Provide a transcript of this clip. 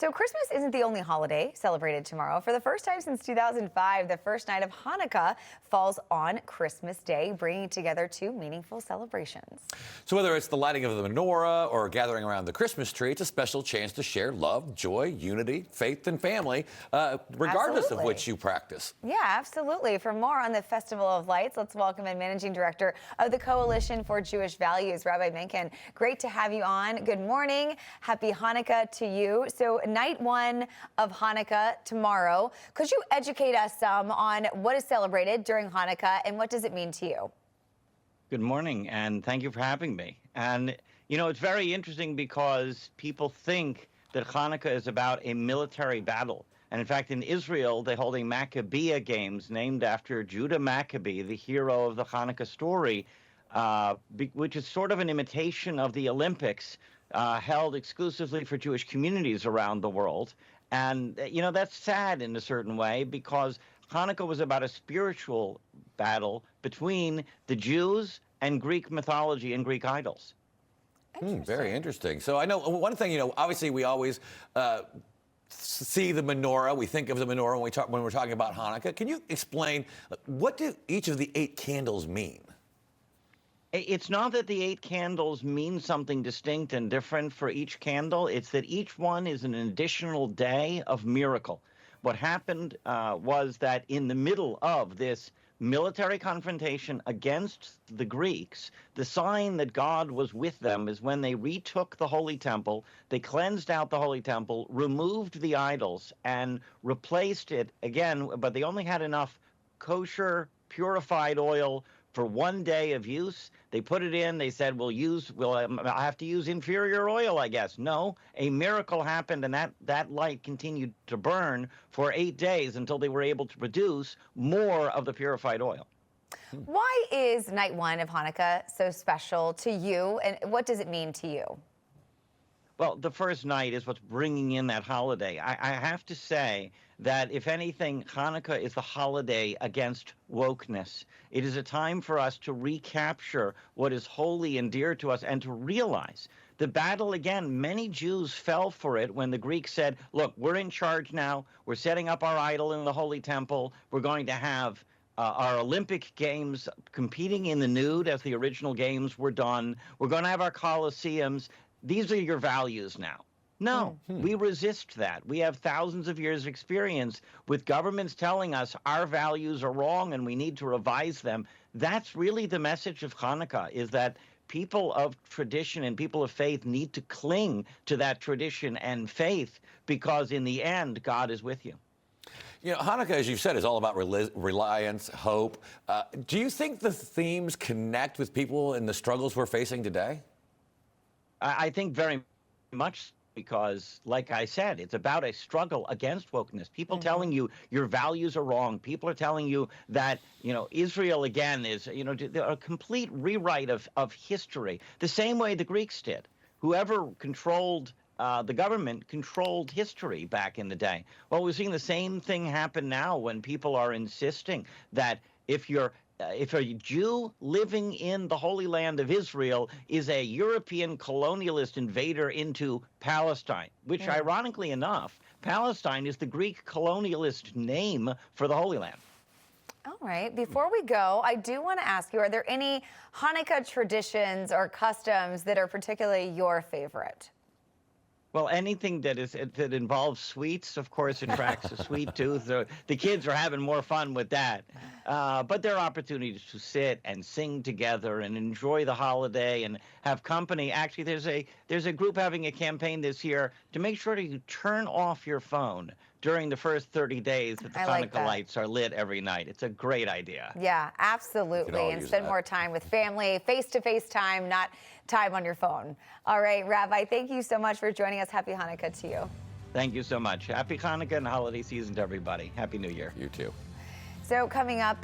So Christmas isn't the only holiday celebrated tomorrow. For the first time since 2005, the first night of Hanukkah falls on Christmas Day, bringing together two meaningful celebrations. So whether it's the lighting of the menorah or gathering around the Christmas tree, it's a special chance to share love, joy, unity, faith, and family, regardless of which you practice. Yeah, absolutely. For more on the Festival of Lights, let's welcome in Managing Director of the Coalition for Jewish Values, Rabbi Menken. Great to have you on. Good morning. Happy Hanukkah to you. So night one of Hanukkah tomorrow. Could you educate us some on what is celebrated during Hanukkah and what does it mean to you? Good morning, and thank you for having me. And, you know, it's very interesting because people think that Hanukkah is about a military battle. And in fact, in Israel, they hold a Maccabeah Games named after Judah Maccabee, the hero of the Hanukkah story, which is sort of an imitation of the Olympics, held exclusively for Jewish communities around the world. And, you know, that's sad in a certain way because Hanukkah was about a spiritual battle between the Jews and Greek mythology and Greek idols. Very interesting. So I know one thing, you know, obviously we always see the menorah. We think of the menorah when we're talking about Hanukkah. Can you explain what do each of the 8 candles mean? It's not that the 8 candles mean something distinct and different for each candle. It's that each one is an additional day of miracle. What happened was that in the middle of this military confrontation against the Greeks, the sign that God was with them is when they retook the Holy Temple, they cleansed out the Holy Temple, removed the idols, and replaced it again, but they only had enough kosher, purified oil for one day of use. They put it in, they said, I'll have to use inferior oil, I guess. No, a miracle happened, and that light continued to burn for 8 days until they were able to produce more of the purified oil. Why is night one of Hanukkah so special to you, and what does it mean to you? Well, the first night is what's bringing in that holiday. I have to say that, if anything, Hanukkah is the holiday against wokeness. It is a time for us to recapture what is holy and dear to us and to realize the battle again. Many Jews fell for it when the Greeks said, look, we're in charge now. We're setting up our idol in the Holy Temple. We're going to have our Olympic Games competing in the nude as the original games were done. We're going to have our Colosseums. These are your values now. No, we resist that. We have thousands of years of experience with governments telling us our values are wrong and we need to revise them. That's really the message of Hanukkah, is that people of tradition and people of faith need to cling to that tradition and faith because in the end, God is with you. You know, Hanukkah, as you've said, is all about reliance, hope. Do you think the themes connect with people in the struggles we're facing today? I think very much, because, like I said, it's about a struggle against wokeness. People telling you your values are wrong. People are telling you that, you know, Israel, again, is, you know, a complete rewrite of history, the same way the Greeks did. Whoever controlled the government controlled history back in the day. Well, we're seeing the same thing happen now when people are insisting that if a Jew living in the Holy Land of Israel is a European colonialist invader into Palestine, which, ironically enough, Palestine is the Greek colonialist name for the Holy Land. All right. Before we go, I do want to ask you, are there any Hanukkah traditions or customs that are particularly your favorite? Well, anything that involves sweets, of course, attracts a sweet tooth. The kids are having more fun with that. But there are opportunities to sit and sing together and enjoy the holiday and have company. Actually, there's a group having a campaign this year to make sure that you turn off your phone during the first 30 days that the Hanukkah lights are lit every night. It's a great idea. Yeah, absolutely. And spend more time with family, face-to-face time, not time on your phone. All right, Rabbi, thank you so much for joining us. Happy Hanukkah to you. Thank you so much. Happy Hanukkah and holiday season to everybody. Happy New Year. You too. So coming up,